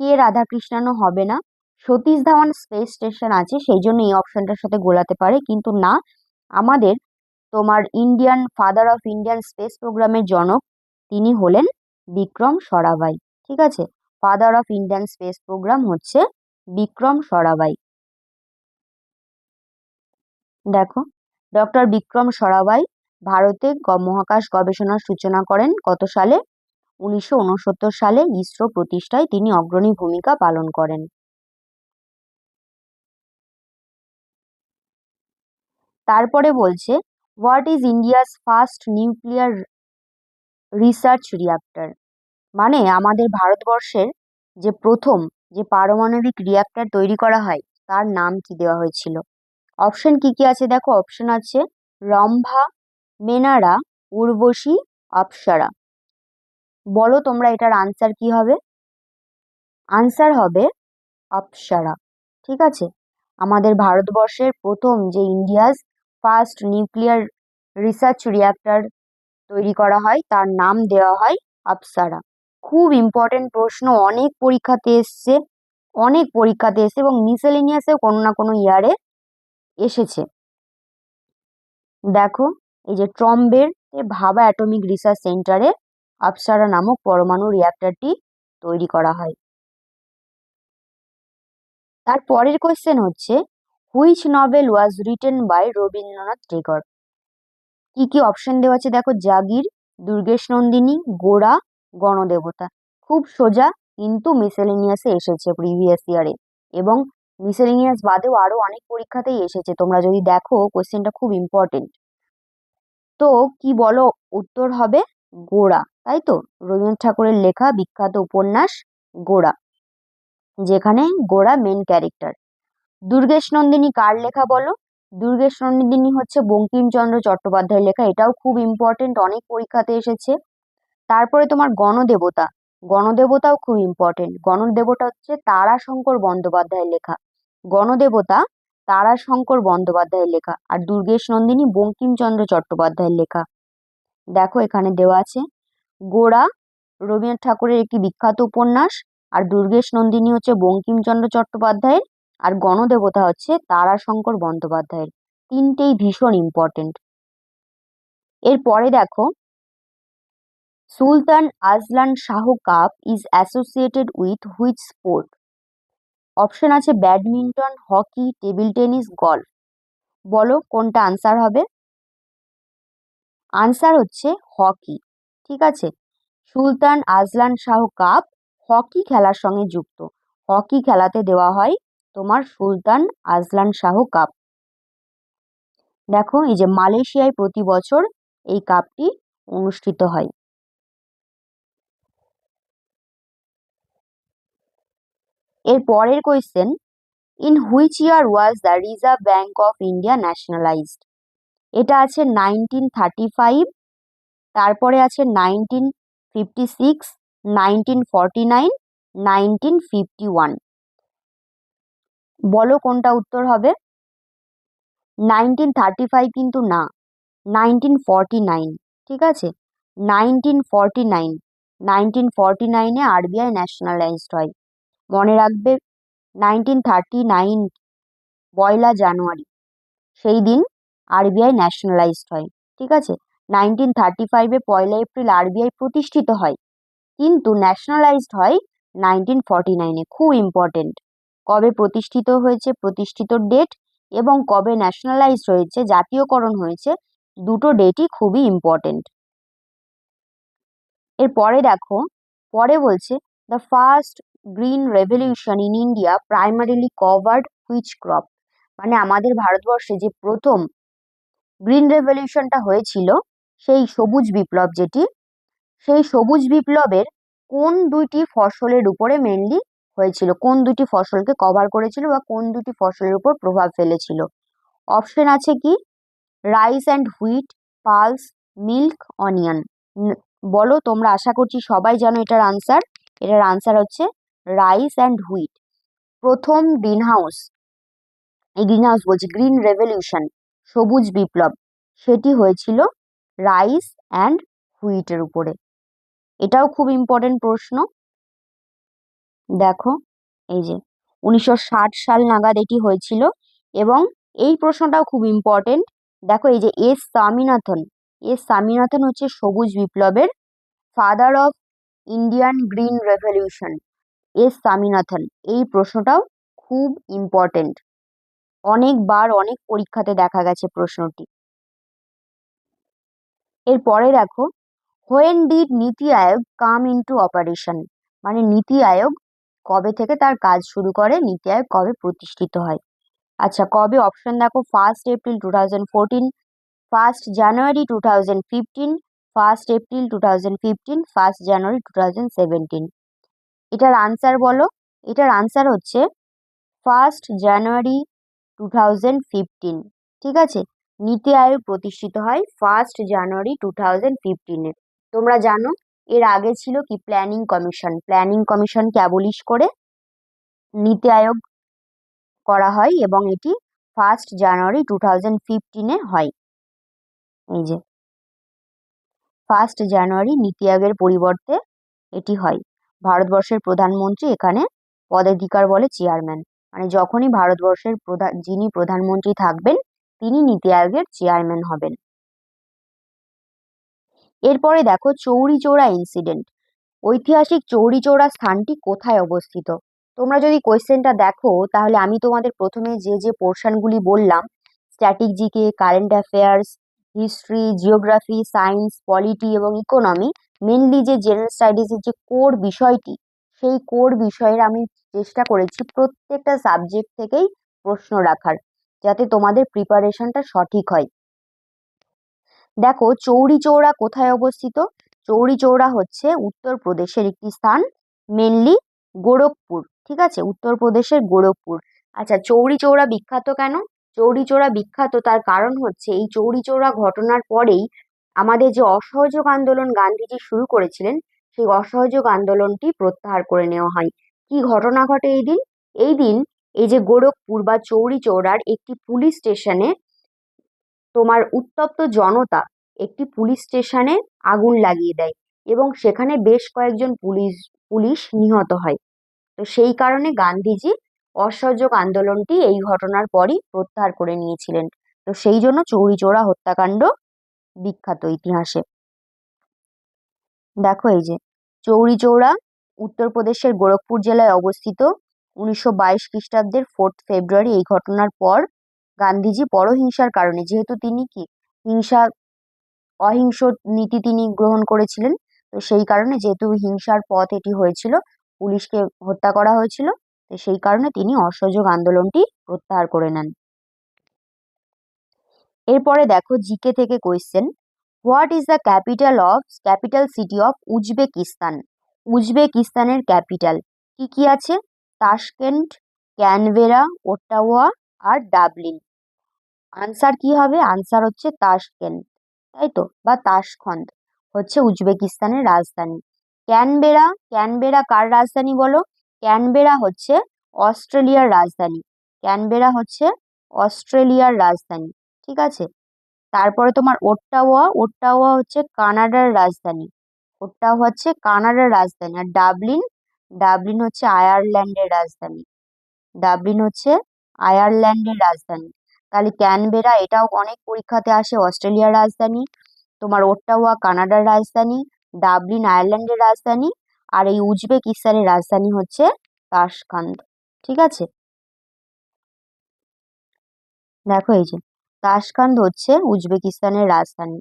কে রাধাকৃষ্ণনও হবে না। সতীশ ধাওয়ান স্পেস স্টেশন আছে, সেই জন্য এই অপশনটার সাথে গোলাতে পারে, কিন্তু না। আমাদের তোমার ফাদার অফ ইন্ডিয়ান স্পেস প্রোগ্রামের জনক, তিনি হলেন বিক্রম সারাভাই, ঠিক আছে? Father of Indian space programme হচ্ছে বিক্রম সারাভাই। দেখো, ডক্টর বিক্রম সারাভাই ভারতে মহাকাশ গবেষণার সূচনা করেন কত সালে? 1969 সালে ইসরো প্রতিষ্ঠায় তিনি অগ্রণী ভূমিকা পালন করেন। তারপরে বলছে, what is India's first nuclear research reactor? মানে আমাদের ভারতবর্ষের যে প্রথম যে পারমাণবিক রিঅ্যাক্টর তৈরি করা হয়, তার নাম কি দেওয়া হয়েছিল? অপশন কি কি আছে দেখো, অপশন আছে রম্ভা, মেনারা, উর্বশী, অপ্সরা। বলো তোমরা এটার আনসার কি হবে? আনসার হবে অপ্সরা, ঠিক আছে? আমাদের ভারতবর্ষের প্রথম যে India's first nuclear research reactor তৈরি করা হয়, তার নাম দেওয়া হয় অপ্সরা। খুব ইম্পর্টেন্ট প্রশ্ন, অনেক পরীক্ষাতে এসছে এবং মিসেলেনিয়াসেও কোনো না কোনো ইয়ারে এসেছে। দেখো, এই যে ট্রম্বের ভাবা অ্যাটমিক রিসার্চ সেন্টারে অপ্সরা নামক পরমাণু রিঅ্যাক্টরটি তৈরি করা হয়। তার পরের কোয়েশ্চেন হচ্ছে, which novel was written by Rabindranath Tagore? কি কি অপশন দেওয়া আছে দেখো, জাগির, দুর্গেশ নন্দিনী, গোড়া, গণদেবতা। খুব সোজা, কিন্তু মিসেলেনিয়াসে এসেছে প্রিভিয়াস ইয়ারে, এবং মিসেলেনিয়াস বাদেও আরো অনেক পরীক্ষাতেই এসেছে। তোমরা যদি দেখো কোশ্চেনটা খুব ইম্পর্টেন্ট। তো কি বলো, উত্তর হবে গোড়া, তাই তো? রবীন্দ্রনাথ ঠাকুরের লেখা বিখ্যাত উপন্যাস গোড়া, যেখানে গোড়া মেন ক্যারেক্টার। দুর্গেশ নন্দিনী কার লেখা বলো? দুর্গেশ নন্দিনী হচ্ছে বঙ্কিমচন্দ্র চট্টোপাধ্যায়ের লেখা, এটাও খুব ইম্পর্টেন্ট, অনেক পরীক্ষাতে এসেছে। তারপরে তোমার গণদেবতা, গণদেবতাও খুব ইম্পর্টেন্ট। গণদেবতা হচ্ছে তারাশঙ্কর বন্দ্যোপাধ্যায়ের লেখা। গণদেবতা তারাশঙ্কর বন্দ্যোপাধ্যায়ের লেখা, আর দুর্গেশ নন্দিনী বঙ্কিমচন্দ্র চট্টোপাধ্যায়ের লেখা। দেখো এখানে দেওয়া আছে, গোড়া রবীন্দ্রনাথ ঠাকুরের একটি বিখ্যাত উপন্যাস, আর দুর্গেশ নন্দিনী হচ্ছে বঙ্কিমচন্দ্র চট্টোপাধ্যায়ের, আর গণদেবতা হচ্ছে তারাশঙ্কর বন্দ্যোপাধ্যায়ের। তিনটেই ভীষণ ইম্পর্টেন্ট। এরপরে দেখো, Sultan Azlan Shah cup is associated with which sport? Option আছে badminton, hockey, table tennis, golf. বলো কোনটা আনসার হবে? আনসার হচ্ছে হকি। ঠিক আছে, Sultan Azlan Shah cup hockey খেলার সঙ্গে যুক্ত। হকি খেলাতে দেওয়া হয় তোমার সুলতান আজলান শাহ কাপ। দেখো এই যে মালয়েশিয়ায় প্রতি বছর এই কাপটি অনুষ্ঠিত হয়। এর পরের question, in which year was the reserve bank of India nationalised? এটা আছে 1935, তারপরে আছে 1956, 1949, 1951। বলো কোনটা উত্তর হবে? 1935 কিন্তু না, 1949। ঠিক আছে, 1949, 1949-এ আরবিআই ন্যাশনালাইজড হয়। মনে রাখবে, 1939 পয়লা জানুয়ারি সেই দিন আরবিআই ন্যাশনালাইজড হয়। ঠিক আছে, 1935-এ পয়লা এপ্রিল আরবিআই প্রতিষ্ঠিত হয়, কিন্তু ন্যাশনালাইজড হয় 1949-এ। খুব ইম্পর্টেন্ট, কবে প্রতিষ্ঠিত হয়েছে, প্রতিষ্ঠিত ডেট, এবং কবে ন্যাশনালাইজড হয়েছে, জাতীয়করণ হয়েছে, দুটো ডেটই খুবই ইম্পর্টেন্ট। এরপরে দেখো, পরে বলছে, the first green revolution in India primarily covered which crop? মানে আমাদের ভারতবর্ষে যে প্রথম গ্রিন রেভলিউশনটা হয়েছিল, সেই সবুজ বিপ্লব যেটি, সেই সবুজ বিপ্লবের কোন দুইটি ফসলের উপরে মেনলি হয়েছিল, কোন দুটি ফসলকে কভার করেছিল, বা কোন দুটি ফসলের উপর প্রভাব ফেলেছিল? অপশন আছে কি, rice and wheat, pulse, milk, onion. বলো তোমরা, আশা করছি সবাই জানো এটার আনসার। এটার আনসার হচ্ছে রাইস অ্যান্ড হুইট। প্রথম বলছি গ্রিন রেভলিউশন, সবুজ বিপ্লব, সেটি হয়েছিল রাইস অ্যান্ড হুইটের উপরে। এটাও খুব ইম্পর্টেন্ট প্রশ্ন। দেখো এই যে 1960 সাল নাগাদ এটি হয়েছিল, এবং এই প্রশ্নটাও খুব ইম্পর্টেন্ট। দেখো এই যে এস স্বামীনাথন হচ্ছে সবুজ বিপ্লবের father of Indian green revolution. Swaminathan, এই প্রশ্নটাও খুব ইম্পর্টেন্ট, অনেকবার অনেক পরীক্ষাতে দেখা গেছে প্রশ্নটি। এরপরে দেখো, হোয়েন ডিড নীতি আয়োগ কাম ইনটু অপারেশন? মানে নীতি আয়োগ কবে থেকে তার কাজ শুরু করে, নীতি আয়োগ কবে প্রতিষ্ঠিত হয়? আচ্ছা, কবে? অপশন দেখো, 1 এপ্রিল 2014, 1 জানুয়ারি 2015, 1 এপ্রিল 2015, 1 জানুয়ারি 2017। এটার আনসার বলো। এটার আনসার হচ্ছে 1 জানুয়ারি 2015। ঠিক আছে, নীতি আয়োগ প্রতিষ্ঠিত হয় 1 জানুয়ারি 2015-এ। তোমরা জানো এর আগে ছিল কি, প্ল্যানিং কমিশন। প্ল্যানিং কমিশনকে অ্যাবলিশ করে নীতি আয়োগ করা হয়, এবং এটি 1 জানুয়ারি 2015-এ হয়। এই যে 1 জানুয়ারি নীতি আয়োগের পরিবর্তে এটি হয়। ভারতবর্ষের প্রধানমন্ত্রী এখানে পদাধিকার বলে চেয়ারম্যান, মানে যখনই ভারতবর্ষের যিনি প্রধানমন্ত্রী থাকবেন, তিনি নীতি আয়োগের চেয়ারম্যান হবেন। এরপরে দেখো, চৌরি চৌরা ইনসিডেন্ট। ঐতিহাসিক চৌরি চৌরা স্থানটি কোথায় অবস্থিত? তোমরা যদি কোয়েশ্চেনটা দেখো, তাহলে আমি তোমাদের প্রথমে যে যে পোর্শনগুলি বললাম, স্ট্র্যাটেজিকে, current affairs, history, geography, science, polity এবং ইকোনমি, মেনলি যে জেনারেল স্টাডিজের যে কোর বিষয়টি, সেই কোর বিষয়ের আমি চেষ্টা করেছি প্রত্যেকটা সাবজেক্ট থেকেই প্রশ্ন রাখার, যাতে তোমাদের প্রিপারেশনটা সঠিক হয়। দেখো চৌরি চৌরা কোথায় অবস্থিত? চৌরি চৌরা হচ্ছে উত্তরপ্রদেশের একটি স্থান, মেনলি গোরখপুর। ঠিক আছে, উত্তরপ্রদেশের গোরখপুর। আচ্ছা, চৌরি চৌরা বিখ্যাত কেন? চৌরি চৌরা বিখ্যাত তার কারণ হচ্ছে এই চৌরি চৌরা ঘটনার পরেই আমাদের যে অসহযোগ আন্দোলন গান্ধীজি শুরু করেছিলেন, সেই অসহযোগ আন্দোলনটি প্রত্যাহার করে নেওয়া হয়। কি ঘটনা ঘটে এই দিন? এই দিন এই যে গোরখপুর বা চৌরি চৌরার একটি পুলিশ স্টেশনে তোমার উত্তপ্ত জনতা একটি পুলিশ স্টেশনে আগুন লাগিয়ে দেয় এবং সেখানে বেশ কয়েকজন পুলিশ নিহত হয়। তো সেই কারণে গান্ধীজি অসহযোগ আন্দোলনটি এই ঘটনার পরই প্রত্যাহার করে নিয়েছিলেন। তো সেই জন্য চৌরি চৌরা হত্যাকাণ্ড বিখ্যাত ইতিহাসে। দেখো এই যে চৌরি চৌরা উত্তরপ্রদেশের গোরখপুর জেলায় অবস্থিত। 1922 খ্রিস্টাব্দের 4 ফেব্রুয়ারি এই ঘটনার পর গান্ধীজি পরহিংসার কারণে, যেহেতু তিনি কি হিংসা অহিংস নীতি তিনি গ্রহণ করেছিলেন, তো সেই কারণে যেহেতু হিংসার পথ এটি হয়েছিল, পুলিশকে হত্যা করা হয়েছিল, তো সেই কারণে তিনি অসহযোগ আন্দোলনটি প্রত্যাহার করে নেন। এরপরে দেখো জিকে থেকে question, what is the capital city of Uzbekistan? উজবেকিস্তানের ক্যাপিটাল কি কি আছে? তাশকেন্ট, ক্যানবেরা, ওট্টাওয়া আর ডাবলিন। আনসার কি হবে? আনসার হচ্ছে তাশকেন্ট, তাই তো, বা তাশখন্দ হচ্ছে উজবেকিস্তানের রাজধানী। ক্যানবেরা, ক্যানবেরা কার রাজধানী বলো? ক্যানবেরা হচ্ছে অস্ট্রেলিয়ার রাজধানী। ক্যানবেরা হচ্ছে অস্ট্রেলিয়ার রাজধানী। ঠিক আছে। তারপরে তোমার ওট্টাওয়া, ওট্টাওয়া হচ্ছে কানাডার রাজধানী। ওট্টাওয়া হচ্ছে কানাডার রাজধানী। আর ডাবলিন, ডাবলিন হচ্ছে আয়ারল্যান্ডের রাজধানী। ডাবলিন হচ্ছে আয়ারল্যান্ডের রাজধানী। তাহলে ক্যানবেরা এটাও অনেক পরীক্ষাতে আসে, অস্ট্রেলিয়ার রাজধানী। তোমার ওট্টাওয়া কানাডার রাজধানী, ডাবলিন আয়ারল্যান্ডের রাজধানী, আর এই উজবেকিস্তানের রাজধানী হচ্ছে তাশখান্দ। ঠিক আছে। দেখো এই যে তাশখান্দ হচ্ছে উজবেকিস্তানের রাজধানী।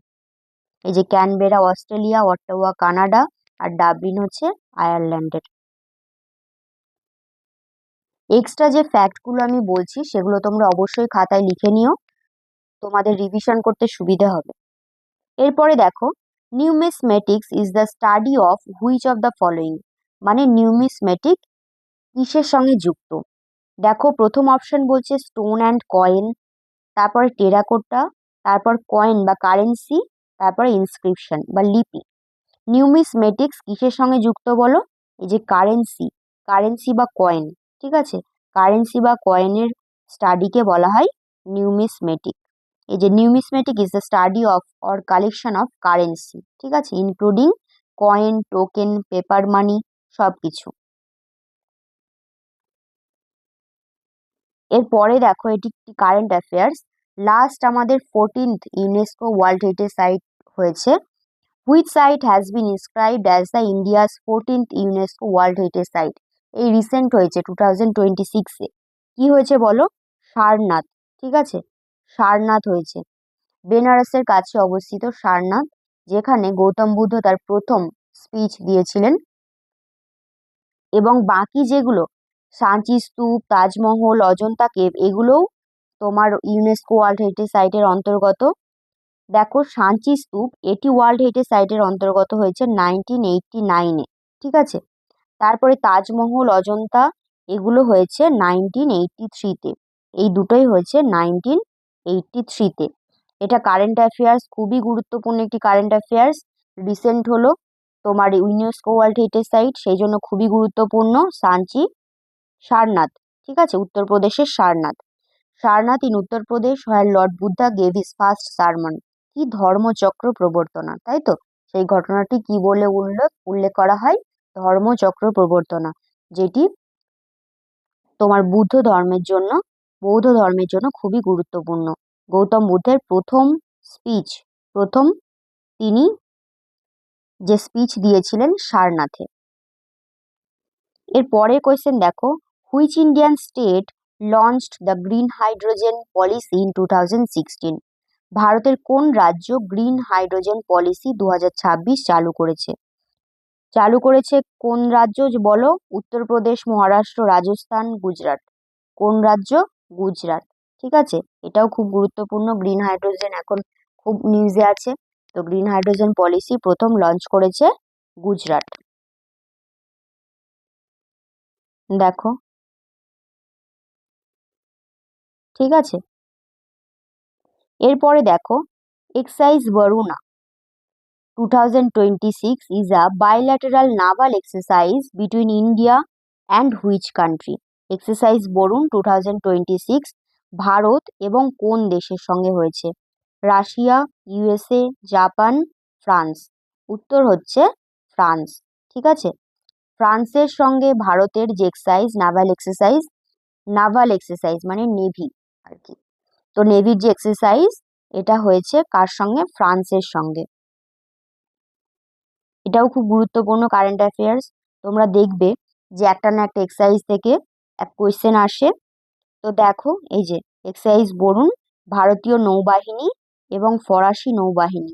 এই যে ক্যানবেরা অস্ট্রেলিয়া, ওট্টাওয়া কানাডা, আর ডাবলিন হচ্ছে আয়ারল্যান্ডের। এক্সট্রা যে ফ্যাক্টগুলো আমি বলছি সেগুলো তোমরা অবশ্যই খাতায় লিখে নিও, তোমাদের রিভিশন করতে সুবিধা হবে। এরপরে দেখো numismatics is the study of which of the following, মানে নিউমিসমেটিক কিসের সঙ্গে যুক্ত? দেখো প্রথম অপশন বলছে স্টোন অ্যান্ড কয়েন, তারপরে টেরাকোটা, তারপর কয়েন বা কারেন্সি, তারপরে ইনস্ক্রিপশন বা লিপি। নিউমিসমেটিক্স কিসের সঙ্গে যুক্ত বলো? এই যে কারেন্সি, কারেন্সি বা কয়েন। ঠিক আছে, কারেন্সি বা কয়েনের স্টাডিকে বলা হয় নিউমিসমেটিক। এই যে numismatic is the study of or collection of currency. ঠিক আছে, including coin, token, paper money, সবকিছু। এরপরে দেখো এটি একটি কারেন্ট অ্যাফেয়ার্স। লাস্ট আমাদের 14th UNESCO world heritage site হয়েছে। Which site has been inscribed as the India's 14th UNESCO world heritage site? এই রিসেন্ট হয়েছে 2026-এ। কি হয়েছে বলো? সারনাথ। ঠিক আছে, সারনাথ হয়েছে। বেনারসের কাছে অবস্থিত সারনাথ, যেখানে গৌতম বুদ্ধ তার প্রথম স্পিচ দিয়েছিলেন। এবং বাকি যেগুলো সাঁচি স্তূপ, তাজমহল, অজন্তা কেভ, এগুলোও তোমার ইউনেস্কো ওয়ার্ল্ড হেরিটেজ সাইটের অন্তর্গত। দেখো সাঁচি স্তূপ এটি ওয়ার্ল্ড হেরিটেজ সাইটের অন্তর্গত হয়েছে 1989-এ। ঠিক আছে। তারপরে তাজমহল, অজন্তা, এগুলো হয়েছে 1983-তে। এই দুটোই হয়েছে 1983-তে। এটা কারেন্ট অ্যাফেয়ার্স, খুবই গুরুত্বপূর্ণ একটি কারেন্ট অ্যাফেয়ার্স। রিসেন্ট হলো তোমার ইউনেস্কো ওয়ার্ল্ড হেরিটেজ সাইট, সেই জন্য খুবই গুরুত্বপূর্ণ। সাঁচি, সারনাথ। ঠিক আছে, উত্তরপ্রদেশের Sarnath. Sarnath in Uttar Pradesh where Lord Buddha gave his first সারমন। কি ধর্মচক্র প্রবর্তনা, তাই তো। সেই ঘটনাটি কি বলে উল্লেখ করা হয়? ধর্মচক্র প্রবর্তনা, যেটি তোমার বৌদ্ধ ধর্মের জন্য খুবই গুরুত্বপূর্ণ। গৌতম বুদ্ধের প্রথম স্পিচ, প্রথম তিনি যে স্পিচ দিয়েছিলেন সারনাথে। এর পরের কোয়েশ্চেন দেখো, which Indian state launched the green hydrogen policy in 2016? ভারতের কোন রাজ্য গ্রিন হাইড্রোজেন পলিসি 2026 চালু করেছে কোন রাজ্য বলো? উত্তরপ্রদেশ, মহারাষ্ট্র, রাজস্থান, গুজরাট। কোন রাজ্য? গুজরাট। ঠিক আছে, এটাও খুব গুরুত্বপূর্ণ। গ্রিন হাইড্রোজেন এখন খুব নিউজে আছে। তো গ্রিন হাইড্রোজেন পলিসি প্রথম লঞ্চ করেছে গুজরাট। দেখো, ঠিক আছে। এরপরে দেখো, excise Baruna 2026 is a bilateral naval exercise between India and which country? Exercise Varuna 2026 Bharat এবং কোন দেশের সঙ্গে হয়েছে? Russia, USA, Japan, France. উত্তর হচ্ছে ফ্রান্স। ঠিক আছে, ফ্রান্সের সঙ্গে ভারতের যে নাভাল এক্সারসাইজ মানে নেভি আর কি। তো নেভির যে এক্সারসাইজ, এটা হয়েছে কার সঙ্গে? ফ্রান্সের সঙ্গে। এটাও খুব গুরুত্বপূর্ণ কারেন্ট অ্যাফেয়ার্স। তোমরা দেখবে যে একটা না একটা এক্সারসাইজ থেকে এক কোয়েশ্চেন আসে। তো দেখো, এই যে এক্সারসাইজ বরুণ ভারতীয় নৌবাহিনী এবং ফরাসি নৌবাহিনী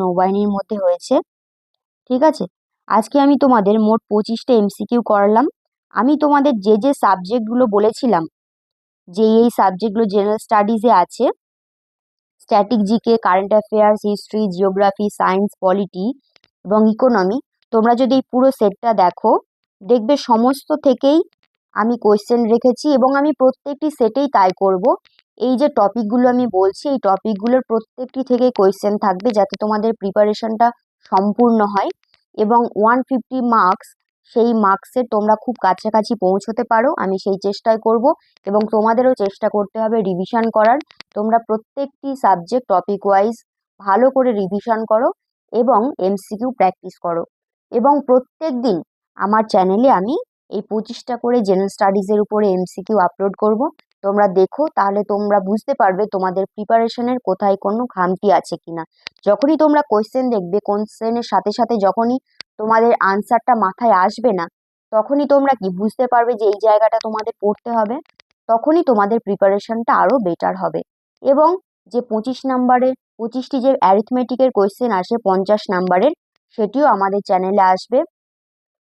নৌবাহিনীর মধ্যে হয়েছে। ঠিক আছে, আজকে আমি তোমাদের মোট 25টা এমসিকিউ করালাম। আমি তোমাদের যে যে সাবজেক্টগুলো বলেছিলাম যে এই সাবজেক্টগুলো জেনারেল স্টাডিজে আছে, static GK, current affairs, history, geography, science, polity এবং ইকোনমি, তোমরা যদি এই পুরো সেটটা দেখো, দেখবে সমস্ত থেকেই আমি কোয়েশ্চেন রেখেছি এবং আমি প্রত্যেকটি সেটেই তাই করব। এই যে টপিকগুলো আমি বলছি, এই টপিকগুলোর প্রত্যেকটি থেকে কোয়েশ্চেন থাকবে যাতে তোমাদের প্রিপারেশনটা সম্পূর্ণ হয় এবং 150 মার্কস, সেই মার্কসে তোমরা খুব কাছাকাছি পৌঁছতে পারো, আমি সেই চেষ্টাই করব। এবং তোমাদেরও চেষ্টা করতে হবে রিভিশন করার। তোমরা প্রত্যেকটি সাবজেক্ট টপিক ওয়াইজ ভালো করে রিভিশন করো এবং এমসিকিউ প্র্যাকটিস করো। এবং প্রত্যেক দিন আমার চ্যানেলে আমি এই 25টা করে জেনারেল স্টাডিজের উপরে এমসিকিউ আপলোড করব। তোমরা দেখো, তাহলে তোমরা বুঝতে পারবে তোমাদের প্রিপারেশনের কোথায় কোনো খামতি আছে কিনা। যখনই তোমরা কোয়েশ্চেন দেখবে, কোয়েশ্চেনের সাথে সাথে যখনই তোমাদের আনসারটা মাথায় আসবে না, তখনই তোমরা কি বুঝতে পারবে যে এই জায়গাটা তোমাদের পড়তে হবে। তখনই তোমাদের প্রিপারেশনটা আরো বেটার হবে। এবং যে 25টি যে অ্যারিথমেটিকের কোয়েশ্চেন আসে 50 নাম্বারের, সেটিও আমাদের চ্যানেলে আসবে।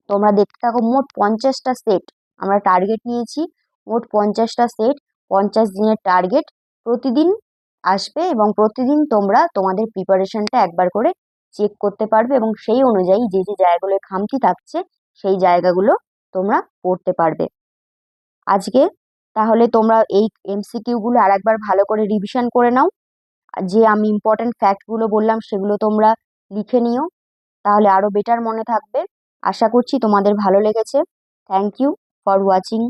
তোমরা দেখতে থাকো। মোট 50টা সেট আমরা টার্গেট নিয়েছি। মোট 50টা সেট, 50 দিনের টার্গেট, প্রতিদিন আসবে এবং প্রতিদিন তোমরা তোমাদের প্রিপারেশনটা একবার করে চেক করতে পারবে এবং সেই অনুযায়ী যে যে জায়গাগুলো খামতি থাকছে সেই জায়গাগুলো তোমরা পড়তে পারবে। আজকে তাহলে তোমরা এই এমসিকিউগুলো আর একবার ভালো করে রিভিশন করে নাও। যে আমি ইম্পর্টেন্ট ফ্যাক্টগুলো বললাম সেগুলো তোমরা লিখে নিও, তাহলে আরো বেটার মনে থাকবে। আশা করছি তোমাদের ভালো লেগেছে। Thank you for watching.